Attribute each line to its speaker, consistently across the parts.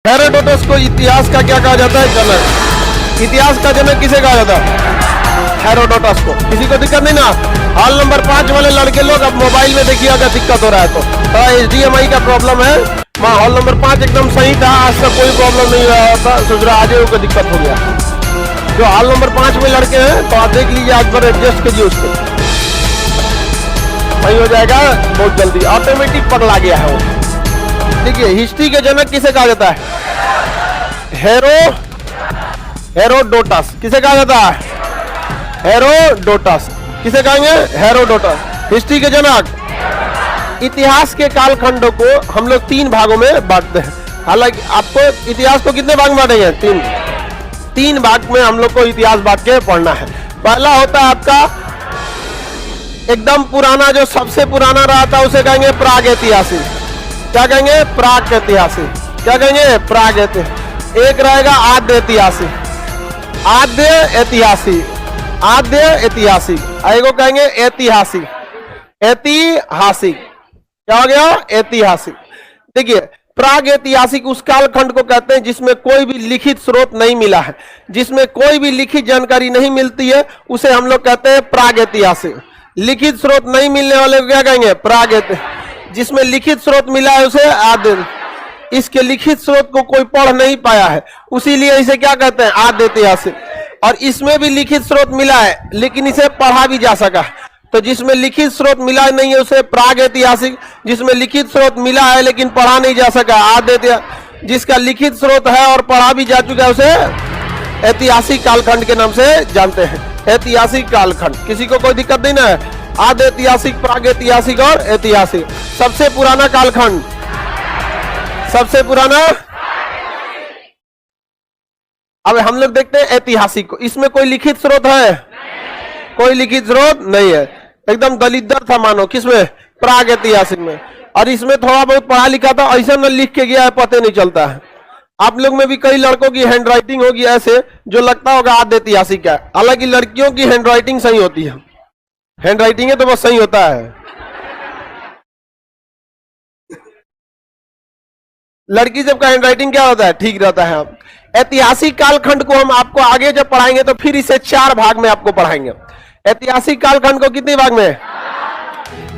Speaker 1: Herodotus को इतिहास का क्या कहा जाता है? जनक। इतिहास का जनक किसे कहा जाता है? हेरोडोटस को। किसी को दिक्कत नहीं ना? हॉल नंबर 5 वाले लड़के लोग अब मोबाइल में देखिए अगर दिक्कत हो रहा है तो HDMI का प्रॉब्लम है। हॉल नंबर 5 एकदम सही था, आज तक कोई प्रॉब्लम नहीं रहा था, सोच रहा आज को दिक्कत हो गया। जो हॉल नंबर 5 में लड़के हैं तो आप देख लीजिए, आज पर एडजस्ट कीजिए उसको, सही हो जाएगा बहुत जल्दी, ऑटोमेटिक पकड़ा गया है वो। देखिए हिस्ट्री के जनक किसे कहा जाता है? हेरोडोटस। किसे कहा जाता है? हेरोडोटस। किसे कहेंगे? हेरोडोटस। हिस्ट्री के जनक। इतिहास के कालखंडों को हम लोग 3 भागों में बांटते हैं। हालांकि आपको इतिहास को कितने भाग में बांटेंगे? 3 भाग में हम लोग को इतिहास बांट के पढ़ना है। पहला होता है आपका एकदम पुराना, जो सबसे पुराना रहा था उसे कहेंगे प्रागैतिहासिक। क्या कहेंगे? प्रागैतिहासिक। क्या कहेंगे? प्रागैतिहासिक। एक रहेगा आद्य ऐतिहासिक। आद्य ऐतिहासिक। आद्य ऐतिहासिक। एगो कहेंगे ऐतिहासिक। ऐतिहासिक क्या हो गया? ऐतिहासिक। देखिए प्रागैतिहासिक उस कालखंड को कहते हैं जिसमें कोई भी लिखित स्रोत नहीं मिला है, जिसमें कोई भी लिखित जानकारी नहीं मिलती है, उसे हम लोग कहते हैं प्रागैतिहासिक। लिखित स्रोत नहीं मिलने वाले को क्या कहेंगे? प्रागैतिहासिक। जिसमें लिखित स्रोत मिला है उसे आद्य। इसके लिखित स्रोत को कोई पढ़ नहीं पाया है, उसीलिए इसे क्या कहते हैं? आद्य ऐतिहासिक। और इसमें भी लिखित स्रोत मिला है लेकिन इसे पढ़ा भी जा सका, तो जिसमें लिखित स्रोत मिला नहीं है उसे प्रागैतिहासिक। जिसमें लिखित स्रोत मिला है लेकिन पढ़ा नहीं जा सका, आद्य ऐतिहासिक। जिसका लिखित स्रोत है और पढ़ा भी जा चुका है उसे ऐतिहासिक कालखंड के नाम से जानते हैं। ऐतिहासिक कालखंड। किसी को कोई दिक्कत नहीं ना है? आद्य ऐतिहासिक, प्रागैतिहासिक और ऐतिहासिक। सबसे पुराना कालखंड, सबसे पुराना। अब हम लोग देखते हैं ऐतिहासिक को। इसमें कोई लिखित स्रोत है? कोई लिखित स्रोत नहीं है, एकदम दलिद्दर था मानो। किसमें? प्रागैतिहासिक में। और इसमें थोड़ा बहुत पढ़ा लिखा था, ऐसा न लिख के गया है पता नहीं चलता है। आप लोग में भी कई लड़कों की हैंड राइटिंग होगी ऐसे जो लगता होगा आद्य ऐतिहासिक है, हालांकि लड़कियों की हैंड राइटिंग सही होती है। हैंड राइटिंग है तो बस सही होता है। लड़की सबका हैंड राइटिंग क्या होता है? ठीक रहता है। ऐतिहासिक कालखंड को हम आपको आगे जब पढ़ाएंगे तो फिर इसे 4 भाग में आपको पढ़ाएंगे। ऐतिहासिक कालखंड को कितने भाग में?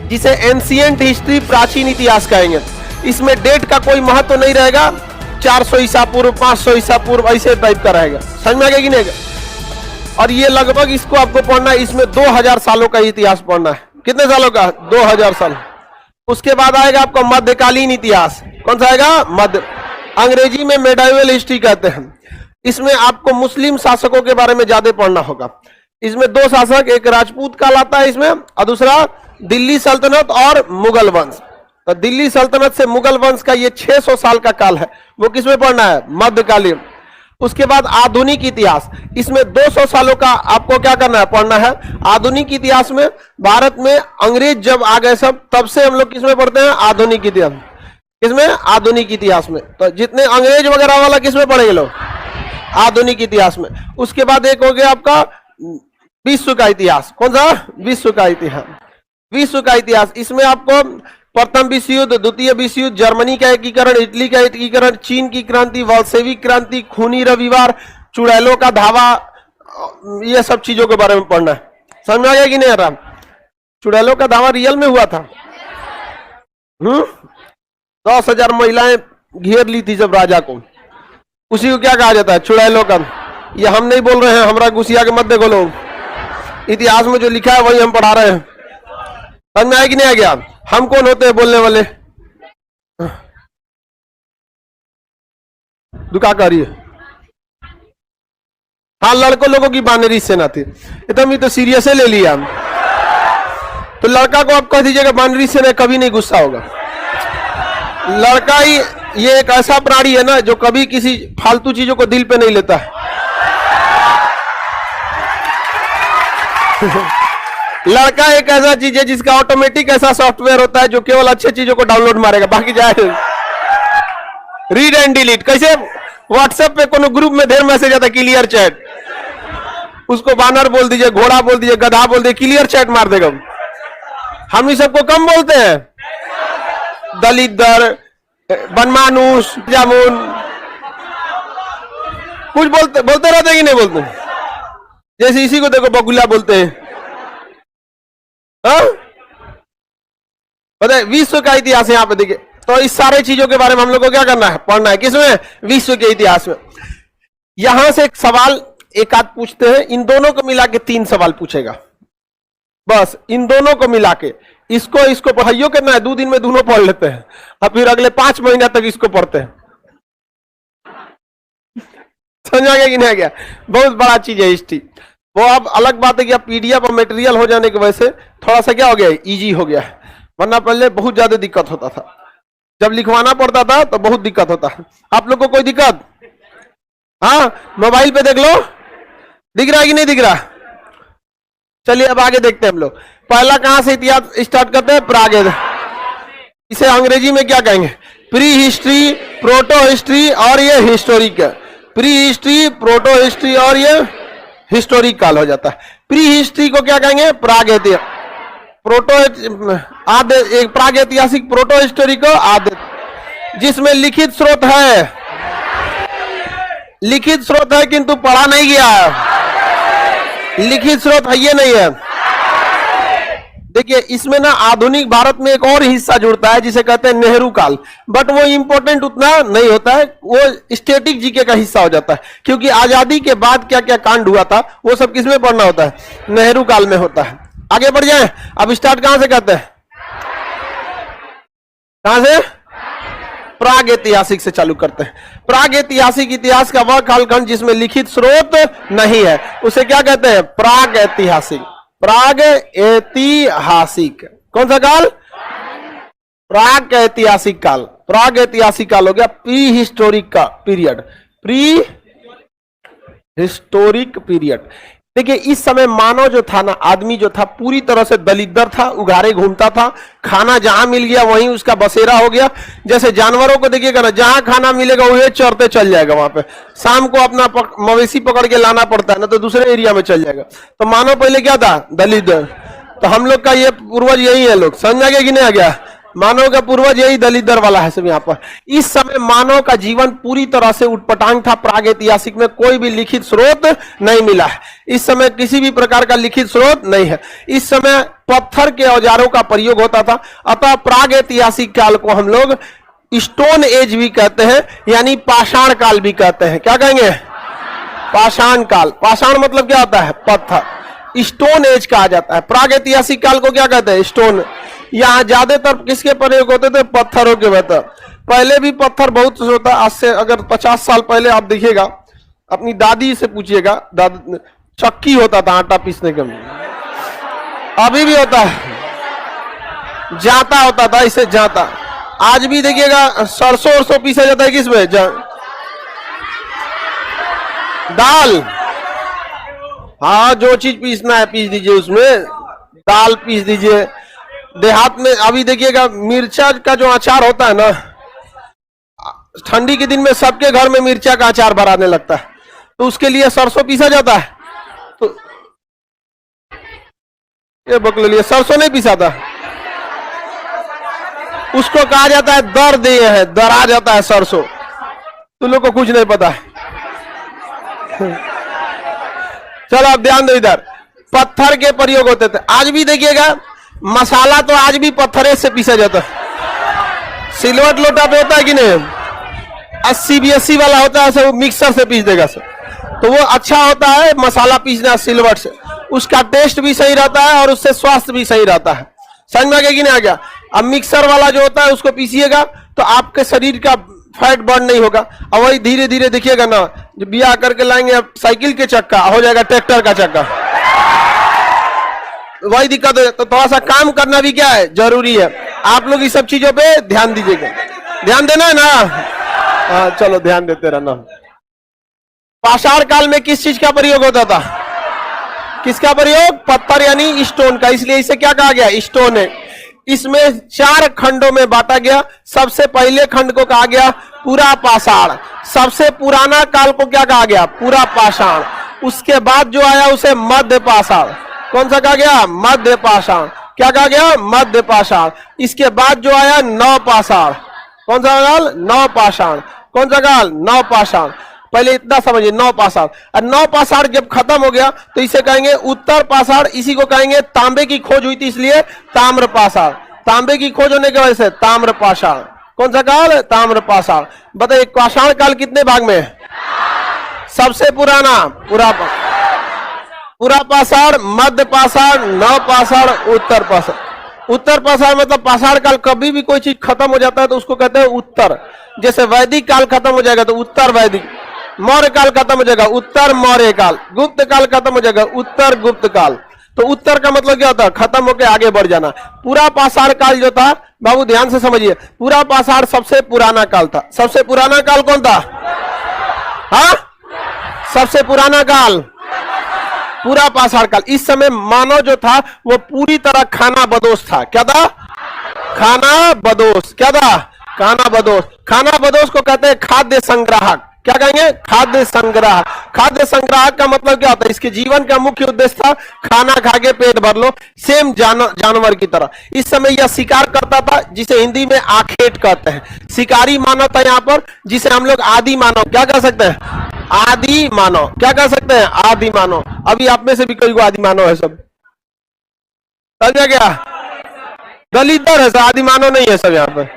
Speaker 1: जिसे एंशिएंट हिस्ट्री, प्राचीन इतिहास कहेंगे। इसमें डेट का कोई महत्व नहीं रहेगा, 400 ईसा पूर्व, 500 ईसा पूर्व, ऐसे टाइप का रहेगा। समझ में आ गया कि नहीं? और ये लगभग इसको आपको पढ़ना है, इसमें 2000 सालों का इतिहास पढ़ना है। कितने सालों का? 2000 साल। उसके बाद आएगा आपको मध्यकालीन इतिहास। कौन सा आएगा? मध्य। अंग्रेजी में मेडाइवल हिस्ट्री कहते हैं। इसमें आपको मुस्लिम शासकों के बारे में ज्यादा पढ़ना होगा। इसमें 2 शासक, एक राजपूत काल आता है इसमें और दूसरा दिल्ली सल्तनत और मुगल वंश। तो दिल्ली सल्तनत से मुगल वंश का ये 600 साल का काल है, वो किसमें पढ़ना है? मध्यकालीन। उसके बाद आधुनिक इतिहास, इसमें 200 सालों का आपको क्या करना है? पढ़ना है। आधुनिक इतिहास में भारत में अंग्रेज जब आ गए सब, तब से हम लोग किसमें पढ़ते हैं? आधुनिक इतिहास। किसमें? आधुनिक इतिहास में। तो जितने अंग्रेज वगैरह वाला किसमें पढ़ेंगे लोग? आधुनिक इतिहास में। उसके बाद एक हो गया आपका विश्व का इतिहास। कौन सा? विश्व का इतिहास। विश्व का इतिहास, इसमें आपको प्रथम विश्व युद्ध, द्वितीय विश्व युद्ध, जर्मनी का एकीकरण, इटली का एकीकरण, चीन की क्रांति, वॉल्शेविक क्रांति, खूनी रविवार, चुड़ैलों का धावा, ये सब चीजों के बारे में पढ़ना है। समझ में आ गया कि नहीं आ रहा? चुड़ैलों का धावा रियल में हुआ था। 10,000 महिलाएं घेर ली थी जब राजा को, उसी को क्या कहा जाता है? चुड़ैलों का। ये हम नहीं बोल रहे हैं, हमारा गुस्सिया के मत देखो लोग, इतिहास में जो लिखा है वही हम पढ़ा रहे हैं। समझ में आया कि नहीं आ गया? हम कौन होते हैं बोलने वाले? दुका करिए। हाँ, लड़कों लोगों की बानरी सेना थी, एकदम ये तो सीरियस ले लिया। तो लड़का को आप कह दीजिएगा बानरी सेना, कभी नहीं गुस्सा होगा। लड़का ही ये एक ऐसा प्राणी है ना जो कभी किसी फालतू चीजों को दिल पे नहीं लेता है। लड़का एक ऐसा चीज है जिसका ऑटोमेटिक ऐसा सॉफ्टवेयर होता है जो केवल अच्छे चीजों को डाउनलोड मारेगा, बाकी जाए रीड एंड डिलीट। कैसे? व्हाट्सएप पे कोनो ग्रुप में ढेर मैसेज आता है, क्लियर चैट, उसको बानर बोल दीजिए, घोड़ा बोल दीजिए, गधा बोल दीजिए, क्लियर चैट मार देगा। हम इस सबको कम बोलते हैं, दलिद्दर, बनमानुष, जामुन, कुछ बोलते बोलते रहते कि नहीं बोलते? जैसे इसी को देखो बगुला बोलते हैं। हाँ? पता है विश्व का इतिहास यहाँ पे देखिए। तो इस सारे चीजों के बारे में हम लोग को क्या करना है, पढ़ना है। किसमें? विश्व के इतिहास में। यहां से एक सवाल एक आध पूछते हैं, इन दोनों को मिला के 3 सवाल पूछेगा बस। इन दोनों को मिला के इसको पढ़ाइयो करना है, 2 दिन में दोनों पढ़ लेते हैं और फिर अगले 5 महीना तक इसको पढ़ते हैं। समझ आ गया कि नहीं आ गया? बहुत बड़ा चीज है हिस्ट्री। वो अब अलग बात है कि अब पीडीएफ और मटेरियल हो जाने की वजह से थोड़ा सा क्या हो गया, इजी हो गया है, वरना पहले बहुत ज्यादा दिक्कत होता था। जब लिखवाना पड़ता था तो बहुत दिक्कत होता है। आप लोग को कोई दिक्कत? हाँ, मोबाइल पे देख लो, दिख रहा है कि नहीं दिख रहा? चलिए अब आगे देखते हैं हम लोग। पहला कहां से इतिहास स्टार्ट करते हैं? प्राग। इसे अंग्रेजी में क्या कहेंगे? प्री हिस्ट्री, प्रोटो हिस्ट्री और ये historic. Pre history, proto history और ये हिस्टोरिक काल हो जाता है। प्री हिस्ट्री को क्या कहेंगे? प्राग इतिहास। प्राग ऐतिहासिक, प्रोटो हिस्टोरिक को आद्य, जिसमें लिखित स्रोत है। लिखित स्रोत है किंतु पढ़ा नहीं गया है। लिखित स्रोत है ये नहीं है। देखिए इसमें ना आधुनिक भारत में एक और हिस्सा जुड़ता है जिसे कहते हैं नेहरू काल, बट वो इंपॉर्टेंट उतना नहीं होता है, वो स्टैटिक जीके का हिस्सा हो जाता है, क्योंकि आजादी के बाद क्या क्या कांड हुआ था वो सब किसमें पढ़ना होता है? नेहरू काल में होता है। आगे बढ़ जाए। अब स्टार्ट कहां से करते हैं? कहां से? प्राग ऐतिहासिक से चालू करते हैं। प्राग ऐतिहासिक इतिहास का वह कालखंड जिसमें लिखित स्रोत नहीं है, उसे क्या कहते हैं? प्राग ऐतिहासिक। प्राग ऐतिहासिक कौन सा काल? प्राग ऐतिहासिक काल। प्राग ऐतिहासिक काल हो गया प्री हिस्टोरिक का पीरियड। Pre historic period. देखिए इस समय मानव जो था ना, आदमी जो था पूरी तरह से दलिद्दर था, उघारे घूमता था, खाना जहां मिल गया वहीं उसका बसेरा हो गया। जैसे जानवरों को देखिएगा ना, जहां खाना मिलेगा वही चरते चल जाएगा, वहां पे शाम को अपना मवेशी पकड़ के लाना पड़ता है ना, तो दूसरे एरिया में चल जाएगा। तो मानव पहले क्या था? दलिद्दर। तो हम लोग का ये पूर्वज यही है। लोग समझ आ गया कि नहीं आ गया? मानव का पूर्वज यही दलिद्दर वाला है सब यहाँ पर। इस समय मानव का जीवन पूरी तरह से उटपटांग था। प्राग ऐतिहासिक में कोई भी लिखित स्रोत नहीं मिला है। इस समय किसी भी प्रकार का लिखित स्रोत नहीं है। इस समय पत्थर के औजारों का प्रयोग होता था। अतः प्राग ऐतिहासिक काल को हम लोग स्टोन एज भी कहते हैं, यानी पाषाण काल भी कहते हैं। क्या कहेंगे? पाषाण काल। पाषाण मतलब क्या होता है? पत्थर। स्टोन एज कहा जाता है। प्राग ऐतिहासिक काल को क्या कहते हैं? स्टोन। यहाँ ज्यादातर किसके प्रयोग होते थे? पत्थरों के बेहतर। पहले भी पत्थर बहुत होता। आज से अगर 50 साल पहले आप देखिएगा, अपनी दादी से पूछिएगा, चक्की होता था आटा पीसने के लिए, अभी भी होता है। जाता होता था, इसे जाता। आज भी देखिएगा सरसों पीसा जाता है। किसमें? दाल। हाँ, जो चीज पीसना है पीस दीजिए, उसमें दाल पीस दीजिए। देहात में अभी देखिएगा मिर्चा का जो अचार होता है ना, ठंडी के दिन में सबके घर में मिर्चा का अचार बनाने लगता है, तो उसके लिए सरसों पीसा जाता है। तो ये बकले लिए सरसों नहीं पीसा था, उसको कहा जाता है दर दिए है, दरा जाता है सरसों। तुम लोग को कुछ नहीं पता है। चलो अब ध्यान दो इधर। पत्थर के प्रयोग होते थे। आज भी देखिएगा मसाला तो आज भी पत्थरे से पीसा जाता है। सिलवट लोटा पे होता है कि नहीं? 80-82 वाला होता है, वो मिक्सर से पीस देगा सर, तो वो अच्छा होता है मसाला पीसना सिलवट से। उसका टेस्ट भी सही रहता है और उससे स्वास्थ्य भी सही रहता है। समझ में आ गया कि नहीं आ गया? अब मिक्सर वाला जो होता है उसको पीसिएगा तो आपके शरीर का फैट बर्न नहीं होगा। और वही धीरे धीरे देखिएगा ना, जो बिया करके लाएंगे अब साइकिल के चक्का हो जाएगा ट्रैक्टर का चक्का। वही दिक्कत है। तो थोड़ा सा काम करना भी क्या है? जरूरी है। आप लोग इस सब चीजों पे ध्यान दीजिएगा। ध्यान देना है ना? हाँ चलो ध्यान देते रहना। पाषाण काल में किस चीज का प्रयोग होता था? किसका प्रयोग? पत्थर यानी स्टोन का, इसलिए इसे क्या कहा गया? स्टोन है। इसमें 4 खंडों में बांटा गया। सबसे पहले खंड को कहा गया पूरा पाषाण। सबसे पुराना काल को क्या कहा गया? पूरा पाषाण। उसके बाद जो आया उसे मध्य पाषाण। कौन सा कहा गया? मध्य पाषाण। क्या कहा गया? मध्य पाषाण। इसके बाद जो आया नव पाषाण। कौन सा काल? नव पाषाण। कौन सा काल? नव पाषाण। पहले इतना समझिए, 9 पाषाण। और 9 पाषाण जब खत्म हो गया तो इसे कहेंगे उत्तर पाषाण। इसी को कहेंगे तांबे की खोज हुई थी इसलिए ताम्र पाषाण। तांबे की खोज होने की वजह से ताम्र पाषाण। कौन सा काल? ताम्र पाषाण। बताइए पाषाण काल कितने भाग में है? सबसे पुराना पूरा पाषाण, मध्य पाषाण, नव पाषाण, उत्तर पाषाण। उत्तर पाषाण मतलब पाषाण काल कभी भी कोई चीज खत्म हो जाता है तो उसको कहते हैं उत्तर। जैसे वैदिक काल खत्म हो जाएगा तो उत्तर वैदिक। मौर्य काल खत्म हो जाएगा उत्तर मौर्य काल। गुप्त काल खत्म हो जाएगा उत्तर गुप्त काल। तो उत्तर का मतलब क्या होता है? खत्म होकर आगे बढ़ जाना। पूरा पाषाण काल जो था, बाबू ध्यान से समझिए, पूरा पाषाण सबसे पुराना काल था। सबसे पुराना काल कौन था? हाँ, सबसे पुराना काल पूरा पाषाण काल। इस समय मानव जो था वो पूरी तरह खाना बदोश था। क्या था? खाना बदोश। क्या था? खाना बदोश। खाना बदोश को कहते हैं खाद्य संग्राहक। क्या कहेंगे? खाद्य संग्राहक। खाद्य संग्राहक का मतलब क्या होता है? इसके जीवन का मुख्य उद्देश्य था खाना खा के पेट भर लो, सेम जानवर की तरह। इस समय यह शिकार करता था जिसे हिंदी में आखेट कहते हैं। शिकारी मानव था यहाँ पर, जिसे हम लोग आदि मानव क्या कह सकते हैं? आदि मानव। क्या कह सकते हैं? आदि मानव। अभी आप में से भी कोई को आदि मानव है सब, समझा क्या? दलितर है, आदि मानव नहीं है सब। यहाँ पर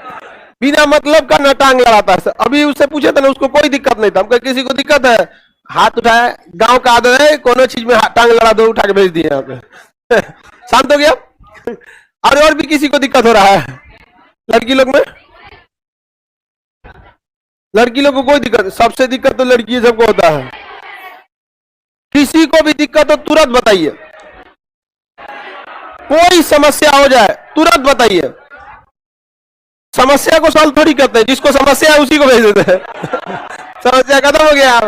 Speaker 1: बिना मतलब का न टांग लड़ाता है। अभी उससे पूछे थे ना, उसको कोई दिक्कत नहीं था। हम किसी को दिक्कत है, हाथ उठाए, गांव का आदत है, कोनो चीज में टांग लड़ा दो, उठा के भेज दिए यहाँ पे। शांत हो गया। और भी किसी को दिक्कत हो रहा है? लड़की लोग में, लड़की लोग को कोई दिक्कत? सबसे दिक्कत तो लड़की सबको होता है। किसी को भी दिक्कत हो तुरंत बताइए। कोई समस्या हो जाए तुरंत बताइए। समस्या को सॉल्व थोड़ी करते हैं, जिसको समस्या है उसी को भेज देते हैं। समस्या खत्म हो गया।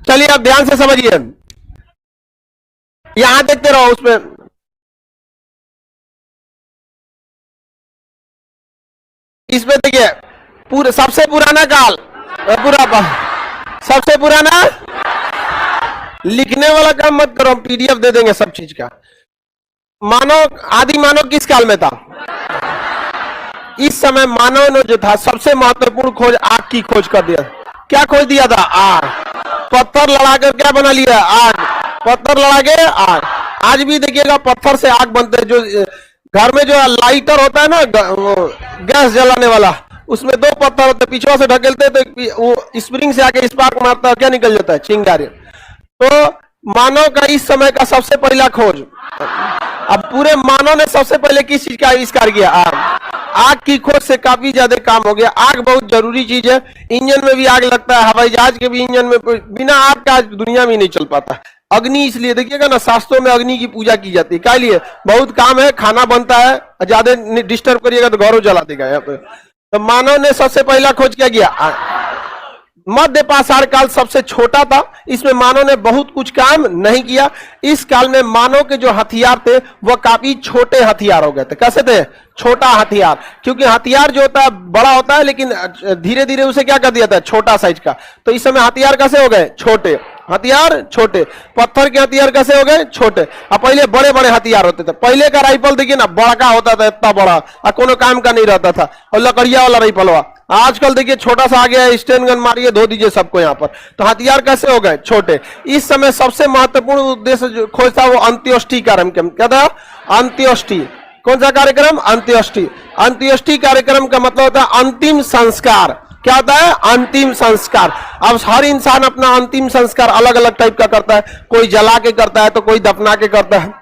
Speaker 1: चलिए आप ध्यान से समझिए, यहां देखते रहो। उसमें इसमें देखिए पूरे सबसे पुराना काल, सबसे पुराना। लिखने वाला काम मत करो, पीडीएफ दे देंगे सब चीज का। मानव, आदि मानव किस काल में था? इस समय मानव ने जो था सबसे महत्वपूर्ण खोज आग की खोज कर दिया। क्या खोज दिया था? आग। पत्थर लड़ाकर क्या बना लिया? आग। पत्थर लड़ा के आग। आज भी देखिएगा पत्थर से आग बनते हैं। जो घर में जो लाइटर होता है ना, गैस जलाने वाला, उसमें 2 पत्थर होते हैं, पीछे से ढकेलते तो वो स्प्रिंग से आके स्पार्क मारता है, क्या निकल जाता है? चिंगारी। तो मानव का इस समय का सबसे पहला खोज। अब पूरे मानव ने सबसे पहले किस चीज का आविष्कार किया? आग। आग की खोज से काफी ज्यादा काम हो गया। आग बहुत जरूरी चीज है। इंजन में भी आग लगता है, हवाई जहाज के भी इंजन में, बिना आग का आज दुनिया में नहीं चल पाता। अग्नि इसलिए देखिएगा ना, शास्त्रों में अग्नि की पूजा की जाती है। क्या लिए? बहुत काम है, खाना बनता है, ज्यादा डिस्टर्ब करिएगा तो घरों जला देगा यहाँ पे। तो मानव ने सबसे पहला खोज क्या किया? मध्य पाषाण काल सबसे छोटा था। इसमें मानव ने बहुत कुछ काम नहीं किया। इस काल में मानव के जो हथियार थे वह काफी छोटे हथियार हो गए थे। कैसे थे? छोटा हथियार। क्योंकि हथियार जो होता है बड़ा होता है, लेकिन धीरे धीरे उसे क्या कर दिया था? छोटा साइज का। तो इस समय हथियार कैसे हो गए? छोटे हथियार, छोटे। पत्थर के हथियार कैसे हो गए? छोटे। अब पहले बड़े बड़े हथियार होते थे। पहले का राइफल देखिए ना, बड़ा होता था, इतना बड़ा, और कोनो काम का नहीं रहता था, और लकड़िया वाला राइफल हुआ। आजकल देखिए छोटा सा आ गया है, स्टेन गन मारिए, धो दीजिए सबको यहाँ पर। तो हथियार कैसे हो गए? छोटे। इस समय सबसे महत्वपूर्ण उद्देश्य जो खोज था वो अंत्योष्टि कार्यक्रम। क्या था? अंत्योष्टि। कौन सा कार्यक्रम? अंत्योष्टि। अंत्योष्टि कार्यक्रम का मतलब होता है अंतिम संस्कार। क्या होता है? अंतिम संस्कार। अब हर इंसान अपना अंतिम संस्कार अलग अलग टाइप का करता है। कोई जला के करता है तो कोई दफना के करता है,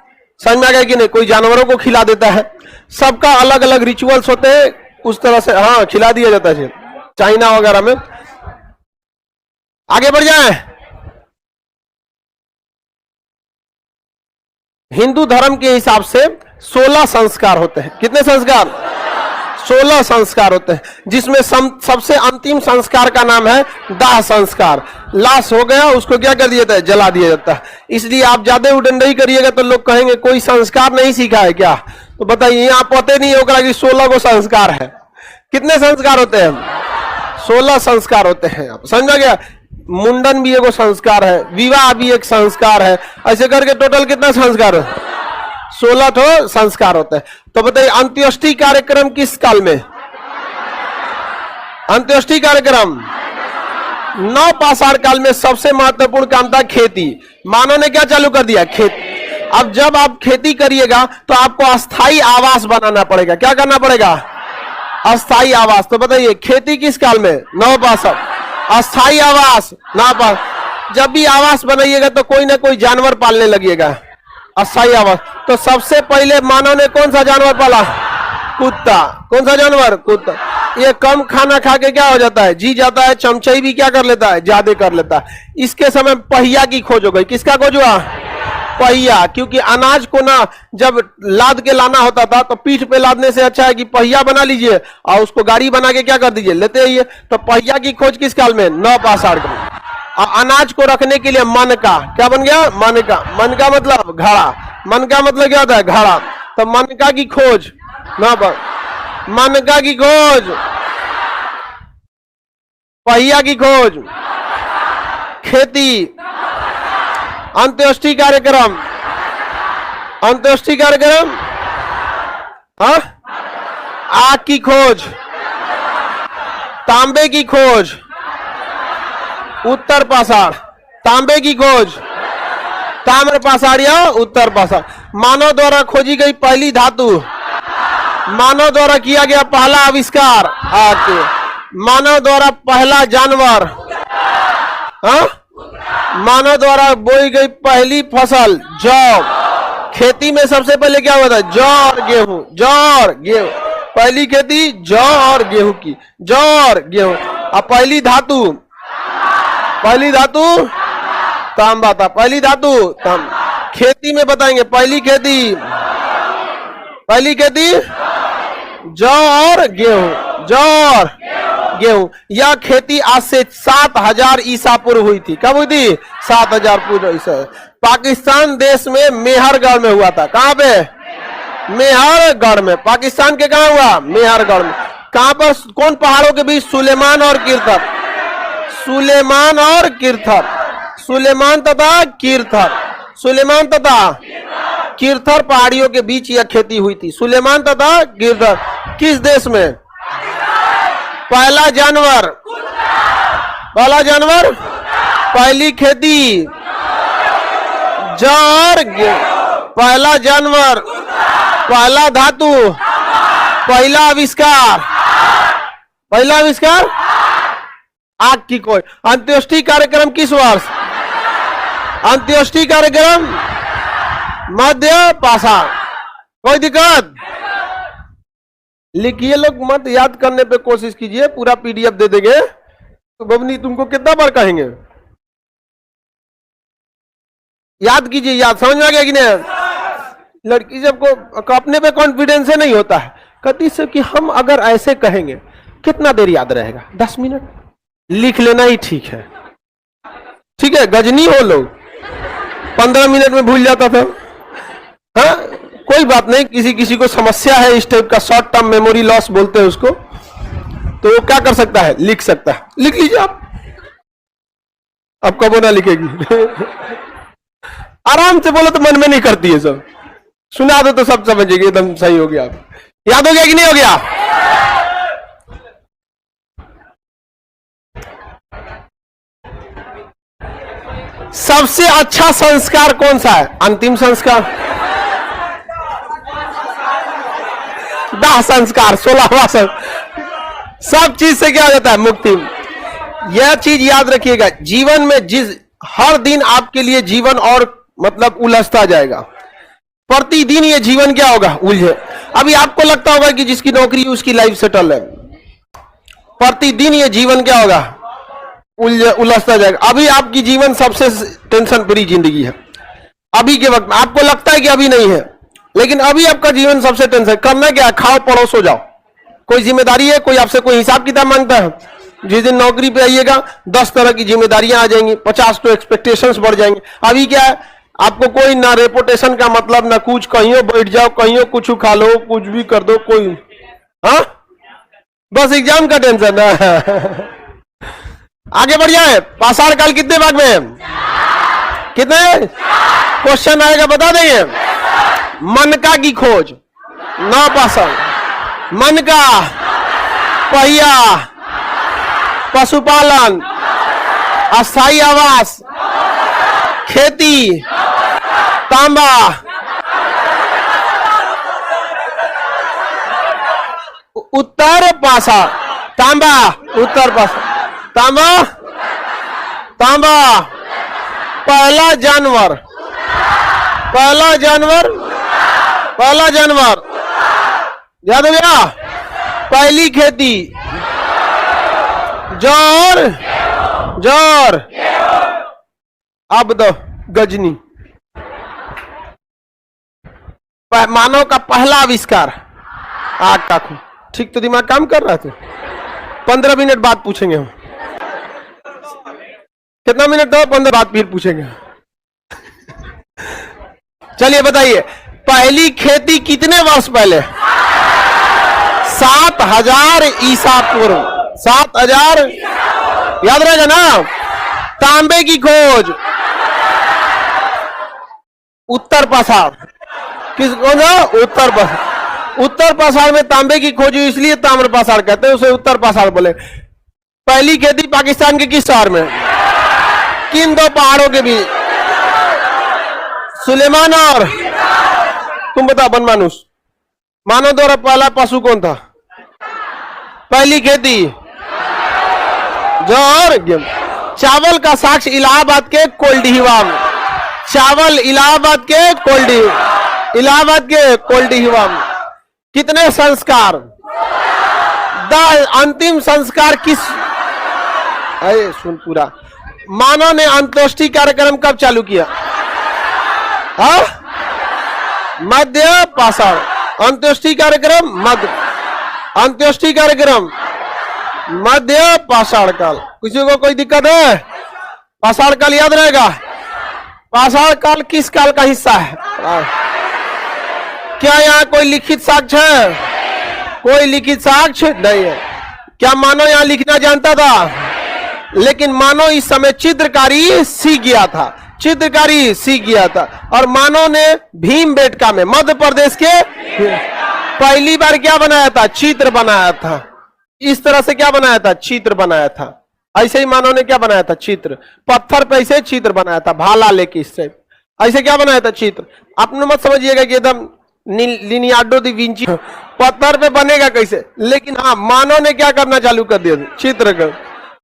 Speaker 1: समझ में आ गया कि नहीं? कोई जानवरों को खिला देता है। सबका अलग अलग रिचुअल्स होते हैं, उस तरह से हाँ खिला दिया जाता है चाइना वगैरह में। आगे बढ़ जाए। हिंदू धर्म के हिसाब से 16 संस्कार होते हैं। कितने संस्कार? 16 संस्कार होते हैं, जिसमें सबसे अंतिम संस्कार का नाम है दाह संस्कार। लाश हो गया, उसको क्या कर दिया जाता है? जला दिया जाता है। इसलिए आप ज्यादा उडंडई करिएगा तो लोग कहेंगे कोई संस्कार नहीं सीखा है क्या? तो बताइए, यहाँ पते नहीं होगा कि 16 को संस्कार है। कितने संस्कार होते हैं? 16 संस्कार होते हैं। आप समझ गया? मुंडन भी एगो संस्कार है, विवाह भी एक संस्कार है, ऐसे करके टोटल कितना संस्कार है? 16 तो संस्कार होते हैं। तो बताइए अंत्योष्टि कार्यक्रम किस काल में? अंत्योष्टि कार्यक्रम नौ पाषाण काल में सबसे महत्वपूर्ण काम था खेती। मानव ने क्या चालू कर दिया? खेती। अब जब आप खेती करिएगा तो आपको अस्थाई आवास बनाना पड़ेगा। क्या करना पड़ेगा? अस्थाई आवास। तो बताइए खेती किस काल में? नौ पाषाण। अस्थाई आवास नौ पाषाण। जब भी आवास बनाइएगा तो कोई ना कोई जानवर पालने लगिएगा। अस्थाई आवास। तो सबसे पहले मानव ने कौन सा जानवर पाला? कुत्ता। कौन सा जानवर? कुत्ता। ये कम खाना खा के क्या हो जाता है? जी जाता है। चमचई भी क्या कर लेता है? ज्यादा कर लेता है। इसके समय पहिया की खोज हो गई। किसका खोज हुआ? पहिया। क्योंकि अनाज को ना जब लाद के लाना होता था तो पीठ पे लादने से अच्छा है कि पहिया बना लीजिए और उसको गाड़ी बना के क्या कर दीजिए? लेते आइए। तो पहिया की खोज किस काल में? नौ पाषाण में। और अनाज को रखने के लिए मन का क्या बन गया? मन का। मन का मतलब घड़ा। मन का मतलब क्या होता है? घड़ा। तो मन का की खोज नौ पाषाण। मनका की खोज, पहिया की खोज, खेती, अंत्येष्टि कार्यक्रम, अंत्येष्टि कार्यक्रम, हाँ, आग की खोज, तांबे की खोज, उत्तर पाषाण, तांबे की खोज, ताम्र पाषाण या उत्तर पाषाण। मानव द्वारा खोजी गई पहली धातु, मानव द्वारा किया गया पहला आविष्कार, आके मानव द्वारा पहला जानवर, हाँ, मानव द्वारा बोई गई पहली फसल जौ। खेती में सबसे पहले क्या हुआ था? जौ और गेहूं। जौ और गेहूं, पहली खेती जौ और गेहूं की। जौ और गेहूं। अब पहली धातु, पहली धातु तांबा था। पहली धातु तांबा। खेती में बताएंगे पहली खेती, पहली खेती जौ और गेहूं। जौ और गेहूं। यह खेती आज से 7000 ईसा पूर्व हुई थी। कब हुई थी? 7000 पूर्व ईसा। पाकिस्तान देश में मेहरगढ़ में हुआ था। कहां पे? मेहरगढ़ में। पाकिस्तान के कहां हुआ? मेहरगढ़ में। कहां पर? कौन पहाड़ों के बीच? सुलेमान और किरथर। सुलेमान और किरथर। सुलेमान तथा किरथर। सुलेमान तथा किरथर पहाड़ियों के बीच यह खेती हुई थी। सुलेमान तथा किरथर। किस देश में? पहला जानवर, पहला जानवर, पहली खेती जौ और गेहूं। पहला जानवर, पहला धातु, पहला आविष्कार, पहला आविष्कार आग की खोज। अंत्येष्टि कार्यक्रम किस वर्ष? अंत्येष्टि कार्यक्रम मध्य पाषाण। कोई दिक्कत? लिखिए लोग, मत याद करने पे कोशिश कीजिए। पूरा पीडीएफ दे देंगे तो बबनी तुमको कितना बार कहेंगे? याद कीजिए। याद समझ में आ गया कि नहीं? लड़की जब को अपने पे कॉन्फिडेंस नहीं होता है, कहती से कि हम अगर ऐसे कहेंगे कितना देर याद रहेगा? 10 मिनट। लिख लेना ही ठीक है। ठीक है, गजनी हो लोग, 15 मिनट में भूल जाता था। हाँ, कोई बात नहीं। किसी किसी को समस्या है इस टाइप का, शॉर्ट टर्म मेमोरी लॉस बोलते हैं उसको, तो वो क्या कर सकता है? लिख सकता है। लिख लीजिए आप। अब कब ना लिखेगी? आराम से बोलो तो मन में नहीं करती है। सब सुना दो तो सब समझेगी। एकदम सही हो गया। आप याद हो गया कि नहीं हो गया? सबसे अच्छा संस्कार कौन सा है? अंतिम संस्कार, दाह संस्कार, 16वां संस्कार। सब चीज से क्या हो जाता है? मुक्ति। यह चीज याद रखिएगा, जीवन में जिस हर दिन आपके लिए जीवन और मतलब उलझता जाएगा। प्रतिदिन ये जीवन क्या होगा? उलझे। अभी आपको लगता होगा कि जिसकी नौकरी उसकी लाइफ सेटल है। प्रतिदिन ये जीवन क्या होगा? उलझता जाएगा। अभी आपकी जीवन सबसे टेंशन फ्री जिंदगी है। अभी के वक्त में आपको लगता है कि अभी नहीं है, लेकिन अभी आपका जीवन सबसे टेंशन। करना क्या? खाओ पढ़ो सो जाओ। कोई जिम्मेदारी है? कोई आपसे कोई हिसाब किताब मांगता है? जिस दिन नौकरी पे आइएगा 10 तरह की जिम्मेदारियां आ जाएंगी, 50 तो एक्सपेक्टेशंस बढ़ जाएंगे। अभी क्या है? आपको कोई ना रेपुटेशन का मतलब, ना कुछ। कहीं बैठ जाओ, कहीं कुछ खा लो, कुछ भी कर दो, कोई, हाँ, बस एग्जाम का टेंशन है। आगे बढ़ जाए। पाषाण काल कितने भाग में है? कितने? क्वेश्चन आएगा बता देंगे। मनका की खोज, नौ पाषाण। मनका, पहिया, पशुपालन, अस्थाई आवास, खेती, तांबा, उत्तर पाषाण, तांबा, उत्तर पाषाण, तांबा, तांबा, पहला जानवर, पहला जानवर, पहला जानवर याद हो गया, पहली खेती, जौर, जौर, अब दो गजनी, मानव का पहला आविष्कार, आग का खून। ठीक तो दिमाग काम कर रहा था। 15 मिनट बाद पूछेंगे हम, कितना मिनट दो, 15 बाद फिर पूछेंगे। चलिए बताइए, पहली खेती कितने वर्ष पहले? 7000 ईसा पूर्व, 7000 याद रहेगा ना। तांबे की खोज उत्तर पाषाण, किस कौन सा? उत्तर पाषाण। उत्तर पाषाण में तांबे की खोज हुई, इसलिए ताम्र पाषाण कहते हैं, उसे उत्तर पाषाण बोले। पहली खेती पाकिस्तान के किस शहर में? किन दो पहाड़ों के बीच? सुलेमान और तुम बताओ बनमानुष, मानव द्वारा पहला पशु कौन था? पहली खेती जौहर। चावल का साक्ष्य इलाहाबाद के कोल्डीहिवा में, चावल इलाहाबाद के कोल्डीहिवा में। कितने संस्कार? 10 अंतिम संस्कार किस? अरे सुन पूरा, मानव ने अंत्येष्टि कार्यक्रम कब चालू किया? हाँ, मध्य पाषाण। अंत्येष्टि कार्यक्रम अंत्येष्टि कार्यक्रम मध्य पाषाण काल। किसी को कोई दिक्कत है? पाषाण काल याद रहेगा। पाषाण काल किस काल का हिस्सा है? क्या यहाँ कोई लिखित साक्ष्य है? कोई लिखित साक्ष्य नहीं है। क्या मानव यहाँ लिखना जानता था? लेकिन मानव इस समय चित्रकारी सीख गया था, चित्रकारी सीख गया था। और मानव ने भीमबेटका में, मध्य प्रदेश के, पहली बार क्या बनाया था? चित्र बनाया था। इस तरह से क्या बनाया था? चित्र बनाया था। ऐसे ही मानव ने क्या बनाया था? चित्र। पत्थर पे ऐसे चित्र बनाया था, भाला लेके इससे ऐसे क्या बनाया था? चित्र। आपने मत समझिएगा कि एकदम लियोनार्डो दा विंची पत्थर पे बनेगा कैसे, लेकिन हाँ मानव ने क्या करना चालू कर दिया? चित्र कर।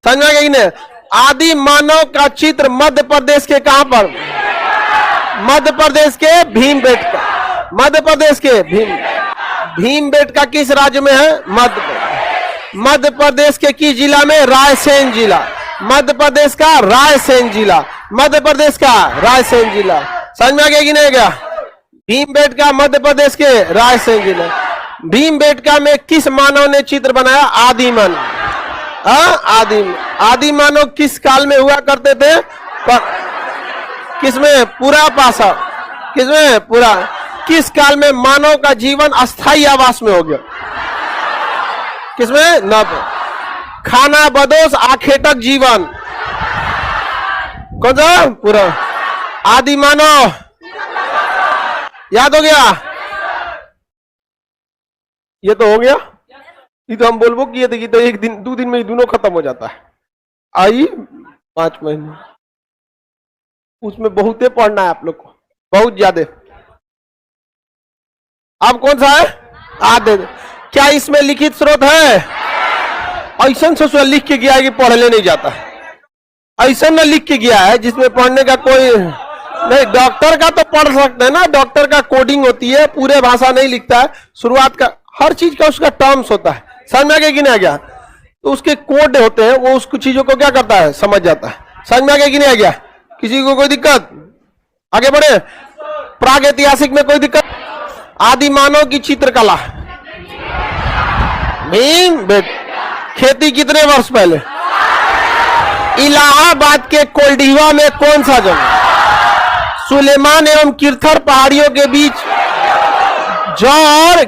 Speaker 1: समझ गए नहीं? आदि मानव का चित्र मध्य प्रदेश के कहां पर? मध्य प्रदेश के भीमबेटका। मध्य प्रदेश के भीमबेटका किस राज्य में है? मध्य प्रदेश के किस जिला में? रायसेन जिला। मध्य प्रदेश का रायसेन जिला, मध्य प्रदेश का रायसेन जिला। समझ में आ गया कि नहीं गया? भीमबेटका मध्य प्रदेश के रायसेन जिला। भीमबेटका में किस मानव ने चित्र बनाया? आदि मानव। आदि मानव किस काल में हुआ करते थे? किसमें? पूरा पाषाण। किसमें? पूरा। किस काल में मानव का जीवन अस्थाई आवास में हो गया? किसमें? नव। खाना बदोश आखेटक जीवन कौन सा? पूरा। आदि मानव याद हो गया? ये तो हो गया। ये तो हम बोलबो किए थे कि तो 1 दिन 2 दिन में ही दोनों खत्म हो जाता है। आई 5 महीने, उसमें बहुते पढ़ना है आप लोग को, बहुत ज्यादा। अब कौन सा है? आदि। क्या इसमें लिखित स्रोत है? ऐसा से लिख के गया है कि पढ़ने नहीं जाता। ऐसा न लिख के गया है जिसमें पढ़ने का कोई नहीं। डॉक्टर का तो पढ़ सकते हैं ना, डॉक्टर का कोडिंग होती है, पूरे भाषा नहीं लिखता है, शुरुआत का हर चीज का उसका टर्म्स होता है। समझ में आ गया कि नहीं आ गया? तो उसके कोड होते हैं, वो उसको चीजों को क्या करता है? समझ जाता है। समझ में आ गया कि नहीं आ गया? किसी को कोई दिक्कत? आगे बढ़े। प्राग ऐतिहासिक में कोई दिक्कत? आदि मानव की चित्रकला। भीमबेटका। खेती कितने वर्ष पहले? इलाहाबाद के कोल्डीहिवा में कौन सा जगह? सुलेमान एवं किरथर पहाड़ियों के बीच जौहर।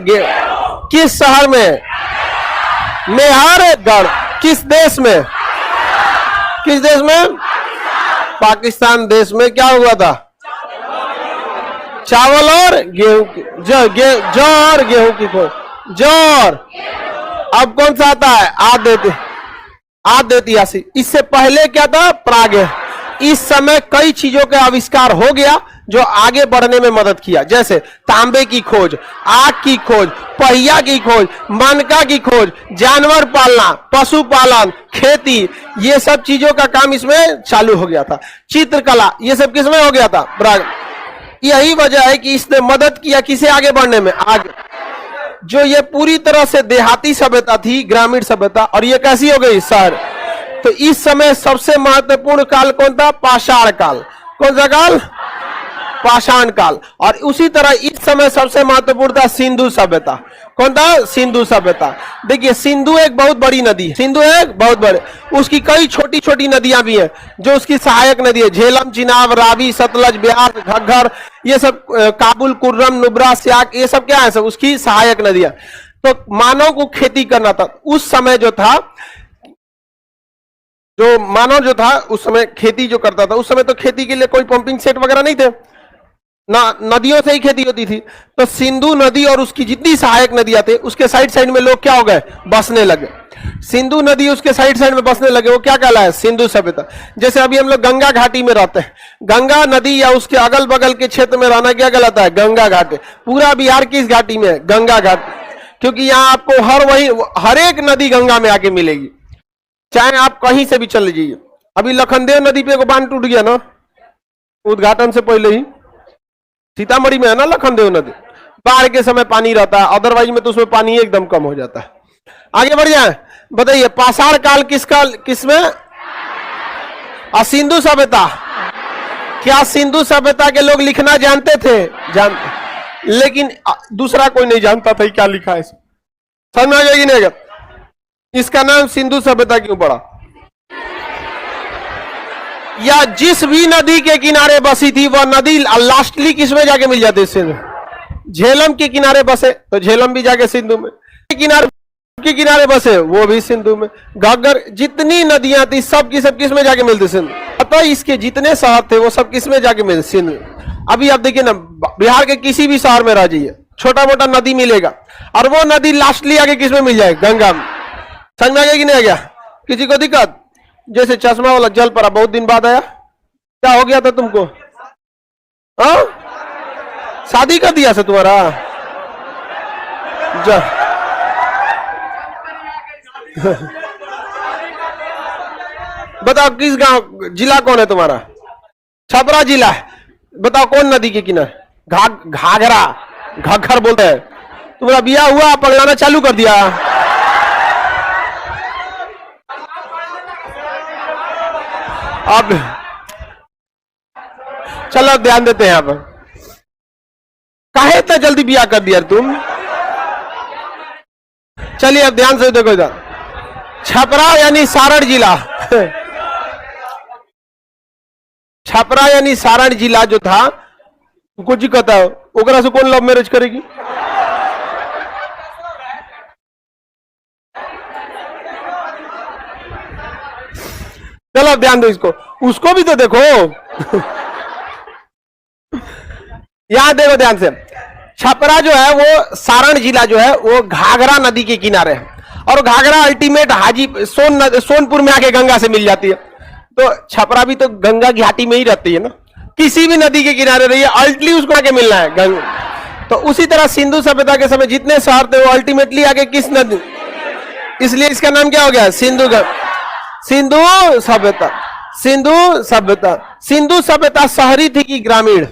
Speaker 1: किस शहर में? मेहरगढ़। किस देश में? किस देश में? पाकिस्तान देश में। क्या हुआ था? चावल और गेहूं की जौहर, गेहूं की खोज। जौहर। अब कौन सा आता है? आद्य ऐतिहासिक। इससे पहले क्या था? प्राग्ञ। इस समय कई चीजों का आविष्कार हो गया जो आगे बढ़ने में मदद किया, जैसे तांबे की खोज, आग की खोज, पहिया की खोज, मनका की खोज, जानवर पालना, पशुपालन, खेती, ये सब चीजों का काम इसमें चालू हो गया था। चित्रकला, ये सब किसमें हो गया था? प्राग। यही वजह है कि इसने मदद किया किसे आगे बढ़ने में? आगे। जो ये पूरी तरह से देहाती सभ्यता थी, ग्रामीण सभ्यता, और ये कैसी हो गई? शहर। तो इस समय सबसे महत्वपूर्ण काल कौन था? पाषाण काल। कौन सा काल? पाषाण काल। और उसी तरह इस समय सबसे महत्वपूर्ण था सिंधु सभ्यता। कौन था? सिंधु सभ्यता। देखिए, सिंधु एक बहुत बड़ी नदी है, सिंधु एक बहुत बड़े, उसकी कई छोटी छोटी नदियां भी हैं जो उसकी सहायक नदी है। झेलम, चिनाब, रावी, सतलज, ब्यास, घग्गर, ये सब, काबुल, कुर्रम, नुब्रा, स्याक, ये सब क्या है? सब उसकी सहायक नदियां। तो मानव को खेती करना था उस समय, जो मानव जो था उस समय खेती जो करता था, उस समय तो खेती के लिए कोई पंपिंग सेट वगैरह नहीं थे ना, नदियों से ही खेती होती थी। तो सिंधु नदी और उसकी जितनी सहायक नदियां थे, उसके साइड साइड में लोग क्या हो गए? बसने लगे। सिंधु नदी उसके साइड साइड में बसने लगे, वो क्या कहलाया? सिंधु सभ्यता। जैसे अभी हम लोग गंगा घाटी में रहते हैं, गंगा नदी या उसके अगल बगल के क्षेत्र में रहना क्या कहलाता है? गंगा घाटी। पूरा बिहार किस घाटी में है? गंगा घाटी। क्योंकि यहाँ आपको हर एक नदी गंगा में आके मिलेगी, चाहे आप कहीं से भी चले जाइए। अभी लखनदेव नदी पे एक बांध टूट गया ना, उद्घाटन से पहले ही, सीतामढ़ी में है ना लखनदेव नदी। बाढ़ के समय पानी रहता है, अदरवाइज में तो उसमें पानी एकदम कम हो जाता है। आगे बढ़ जाए, बताइए पाषाण काल किसमें? सिंधु सभ्यता। क्या सिंधु सभ्यता के लोग लिखना जानते थे? जानते, लेकिन दूसरा कोई नहीं जानता था क्या लिखा है। समझ में आ गया कि नहीं? इसका नाम सिंधु सभ्यता क्यों पड़ा? या जिस भी नदी के किनारे बसी थी वह नदी लास्टली किसमें जाके मिल जाती? सिंधु। झेलम के किनारे बसे तो झेलम भी जाके सिंधु में, के किनारे बसे वो भी सिंधु में, घग्गर, जितनी नदियां थी सब की सब किसमें जाके मिलती? सिंधु। अतः इसके जितने शहर थे वो सब किसमें जाके मिलते? सिंधु। अभी आप देखिए ना, बिहार के किसी भी शहर में रह जाइए, छोटा मोटा नदी मिलेगा, और वो नदी लास्टली आगे किसमें मिल जाए? गंगा में। समझ में आ गया कि नहीं आ गया? किसी को दिक्कत? जैसे चश्मा वाला जल पड़ा, बहुत दिन बाद आया, क्या हो गया था तुमको? हाँ, शादी कर दिया से तुम्हारा? बताओ किस गांव, जिला कौन है तुम्हारा? छपरा जिला है। बताओ कौन नदी के किनारे? घाघरा, घग्गर बोलते हैं। तुम्हारा बिया हुआ, पगलाना चालू कर दिया? अब चलो ध्यान देते हैं। अब काहे इतना जल्दी बिया कर दिया तुम? चलिए अब ध्यान से देखो इधर। छपरा यानी सारण जिला, छपरा यानी सारण जिला जो था, कुछ कहता है ओकरा से कौन लव मैरिज करेगी? चलो अब ध्यान दो इसको, उसको भी तो देखो। यहां देखो ध्यान से, छपरा जो है वो सारण जिला जो है वो घाघरा नदी के किनारे है, और घाघरा अल्टीमेट सोनपुर में आके गंगा से मिल जाती है। तो छपरा भी तो गंगा घाटी में ही रहती है ना, किसी भी नदी के किनारे रही है, अल्टीमेटली उसको आके मिलना है गंगा। तो उसी तरह सिंधु सभ्यता के समय जितने शहर थे वो अल्टीमेटली आगे किस नदी, इसलिए इसका नाम क्या हो गया? सिंधु सभ्यता। सिंधु सभ्यता। सिंधु सभ्यता शहरी थी कि ग्रामीण?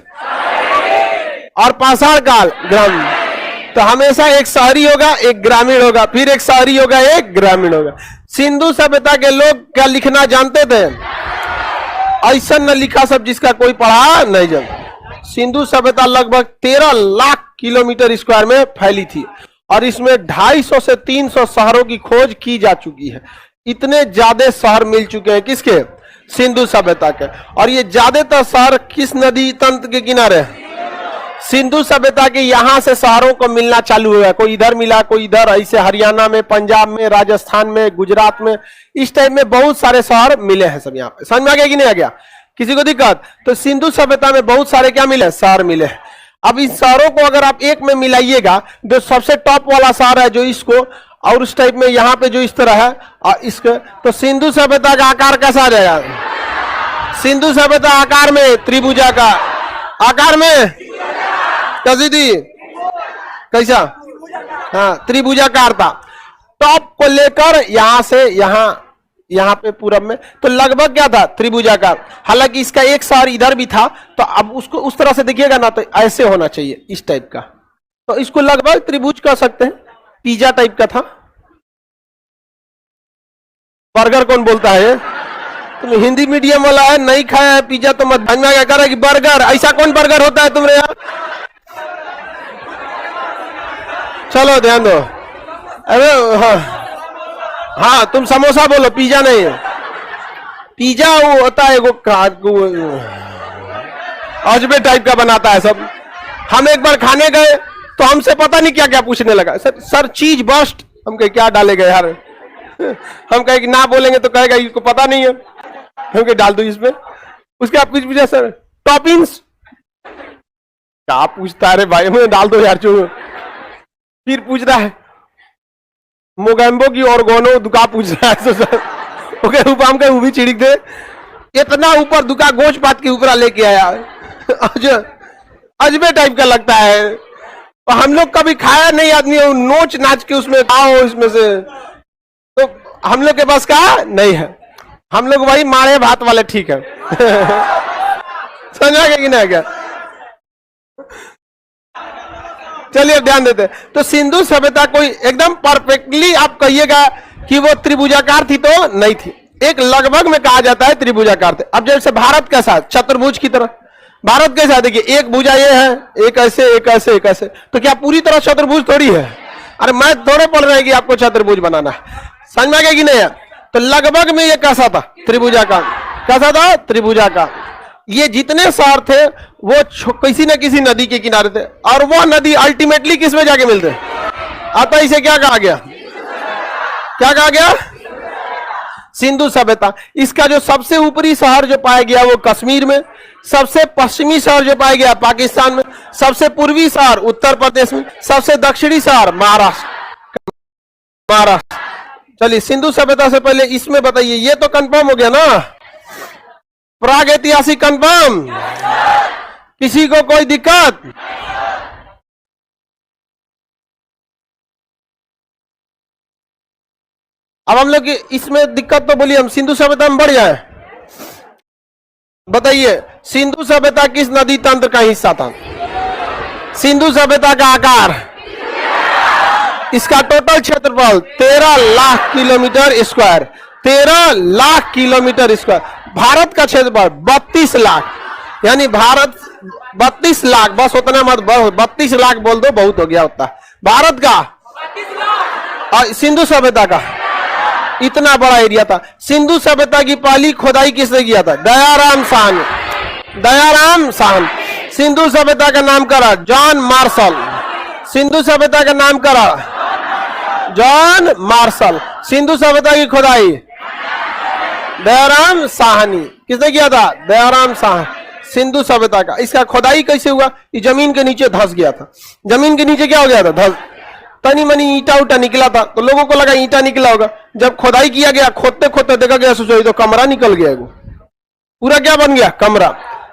Speaker 1: और पाषाण काल ग्रामीण। तो हमेशा एक शहरी होगा, एक ग्रामीण होगा, फिर एक शहरी होगा, एक ग्रामीण होगा। सिंधु सभ्यता के लोग क्या लिखना जानते थे? ऐसा न लिखा सब जिसका कोई पढ़ा नहीं जानता। सिंधु सभ्यता लगभग 13 लाख किलोमीटर स्क्वायर में फैली थी, और इसमें 250 से 300 शहरों की खोज की जा चुकी है। इतने ज्यादा शहर मिल चुके हैं किसके? सिंधु सभ्यता के। और ये ज्यादातर शहर किस नदी तंत्र के किनारे है? सिंधु सभ्यता के। यहां से शहरों को मिलना चालू हुआ, कोई इधर मिला, कोई इधर, ऐसे हरियाणा में, पंजाब में, राजस्थान में, गुजरात में, इस टाइप में बहुत सारे शहर मिले हैं सब यहाँ पे। समझ में आ गया कि नहीं आ गया? किसी को दिक्कत? तो सिंधु सभ्यता में बहुत सारे क्या मिले? शहर मिले। अब इन शहरों को अगर आप एक में मिलाइएगा, जो सबसे टॉप वाला शहर है जो इसको और उस टाइप में यहाँ पे जो इस तरह है और इसके, तो सिंधु सभ्यता का आकार कैसा आ जाएगा? सिंधु सभ्यता आकार में त्रिभुजा का आकार में कैसी थी? कैसा? हाँ, त्रिभुजाकार था। टॉप को लेकर यहां से यहां पे पूरब में तो लगभग क्या था? त्रिभुजाकार। हालांकि इसका एक शहर इधर भी था, तो अब उसको उस तरह से देखिएगा ना, तो ऐसे होना चाहिए, इस टाइप का। तो इसको लगभग त्रिभुज कह सकते हैं, पिज्जा टाइप का था। बर्गर कौन बोलता है? तुम हिंदी मीडियम वाला है, नहीं खाया है पिज्जा तो मत भंजा क्या करे कि बर्गर। ऐसा कौन बर्गर होता है तुम्हारे यहाँ? चलो ध्यान दो। अरे हाँ, तुम समोसा बोलो, पिज्जा नहीं है। पिज्जा वो होता है वो अजबे टाइप का बनाता है सब। हम एक बार खाने गए तो हमसे पता नहीं क्या क्या पूछने लगा। सर चीज बस्ट। हम कहे क्या डाले गए यार? हम कहे कि ना बोलेंगे तो कहेगा इसको पता नहीं है, क्योंकि डाल दो इसमें। उसके आप कुछ पूछा सर टॉपिंग्स क्या पूछता है? अरे भाई मुझे डाल दो यार। चो फिर पूछ रहा है मोगैम्बो की और गोनो दुका पूछ रहा है। सर ओके हम कहे वो भी चिड़िक दे, इतना ऊपर दुका गोच पात के ऊपर लेके आया। अजबे टाइप का लगता है। और हम लोग कभी खाया नहीं आदमी, नोच नाच के उसमें खाओ इसमें से, तो हम लोग के पास का नहीं है। हम लोग वही मारे भात वाले ठीक है। समझा गया कि नहीं क्या? चलिए ध्यान देते। तो सिंधु सभ्यता कोई एकदम परफेक्टली आप कहिएगा कि वो त्रिभुजाकार थी तो नहीं थी, एक लगभग में कहा जाता है त्रिभुजाकार थे। अब जैसे भारत कैसा चतुर्भुज की तरह, भारत कैसा देखिए, एक भुजा ये है, एक ऐसे एक ऐसे एक ऐसे, तो क्या पूरी तरह चतुर्भुज थोड़ी है? अरे मैं थोड़े पढ़ रहे हैं कि आपको चतुर्भुज बनाना है। समझ में आ गया कि नहीं? तो लगभग में ये कैसा था? त्रिभुजाकार। कैसा था? त्रिभुजाकार। ये जितने शहर थे वो किसी न किसी नदी के किनारे थे, और वो नदी अल्टीमेटली किस में जाके मिलते? अतः इसे क्या कहा गया? क्या कहा गया? सिंधु सभ्यता। इसका जो सबसे ऊपरी शहर जो पाया गया वो कश्मीर में, सबसे पश्चिमी शहर जो पाया गया पाकिस्तान में, सबसे पूर्वी शहर उत्तर प्रदेश में, सबसे दक्षिणी शहर महाराष्ट्र। चलिए सिंधु सभ्यता से पहले इसमें बताइए, ये तो कंफर्म हो गया ना, प्राग ऐतिहासिक कंफर्म। किसी को कोई दिक्कत? अब हम लोग इसमें दिक्कत तो बोलिए, हम सिंधु सभ्यता में बढ़ जाए। बताइए सिंधु सभ्यता किस नदी तंत्र का हिस्सा था? सिंधु सभ्यता का आकार, इसका टोटल क्षेत्रफल 13 lakh kilometre square, 13 lakh kilometre square. Bharat का क्षेत्रफल 32 लाख, यानी भारत 32 लाख, बस उतना मत, 32 लाख बोल दो बहुत हो गया उतना। भारत का और सिंधु सभ्यता का इतना बड़ा एरिया था। सिंधु सभ्यता की पहली खोदाई किसने किया था? दयाराम साहनी। दयाराम साहनी। सिंधु सभ्यता का नाम करा जॉन मार्शल। सिंधु सभ्यता का नाम करा जॉन मार्शल। सिंधु सभ्यता की खोदाई दयाराम साहनी। किसने किया था? दयाराम साहनी। सिंधु सभ्यता का इसका खोदाई कैसे हुआ? ये जमीन के नीचे धंस गया था। जमीन के नीचे क्या हो गया था? धंस, तनी मनी ईटा उटा निकला था, तो लोगों को लगा ईटा निकला होगा। जब खोदाई किया गया, खोदते खोदते देखा गया सोचो तो कमरा निकल गया, वो पूरा क्या बन गया? कमरा।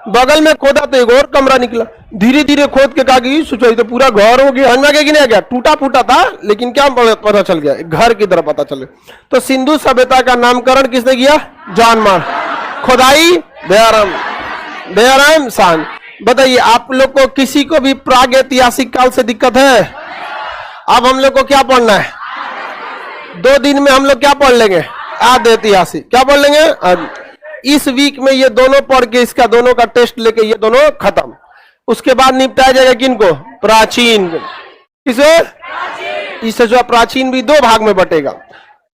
Speaker 1: बगल में खोदा तो एक और कमरा निकला। धीरे धीरे खोद के कहा सोचो तो पूरा घर हो गया। समझ में कि नहीं आ गया? टूटा फूटा था लेकिन क्या पता चल गया? घर की तरह पता चले। तो सिंधु सभ्यता का नामकरण किसने किया? जॉन मार। खोदाई दयाराम साहनी। बताइए आप लोग को किसी को भी प्राग ऐतिहासिक काल से दिक्कत है? अब हम लोग को क्या पढ़ना है? 2 दिन में हम लोग क्या पढ़ लेंगे? आद्य ऐतिहासिक। क्या पढ़ लेंगे? इस वीक में ये दोनों पढ़ के इसका दोनों का टेस्ट लेके ये दोनों खत्म। उसके बाद निपटाया जाएगा किनको? प्राचीन। किसे? इससे जो प्राचीन भी 2 भाग में बटेगा,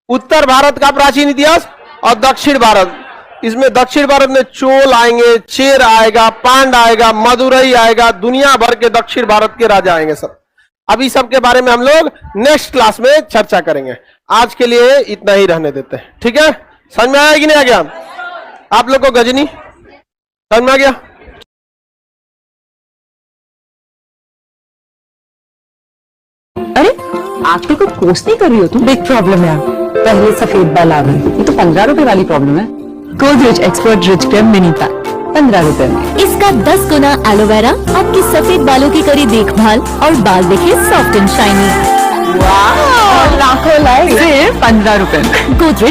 Speaker 1: उत्तर भारत का प्राचीन इतिहास और दक्षिण भारत। इसमें दक्षिण भारत में चोल आएंगे, चेर आएगा, पांड आएगा, मदुरई आएगा, दुनिया भर के दक्षिण भारत के राजा आएंगे सब। अभी सब के बारे में हम लोग नेक्स्ट क्लास में चर्चा करेंगे। आज के लिए इतना ही रहने देते हैं, ठीक है? समझ में आया कि नहीं आ गया आप लोग को? गजनी समझ में आ गया?
Speaker 2: अरे आपके को कोर्स नहीं कर रही हो तुम? बिग प्रॉब्लम है, पहले सफेद बाल आ गए। ये तो 15 रुपए वाली प्रॉब्लम है। Godrej expert rich cream mini pack 15 रुपए में।
Speaker 3: इसका 10 गुना एलोवेरा आपकी सफेद बालों की करे देखभाल और बाल दिखे सॉफ्ट एंड शाइनी।
Speaker 2: लाखों लाइक सिर्फ 15 रुपए में।
Speaker 3: गोदरेज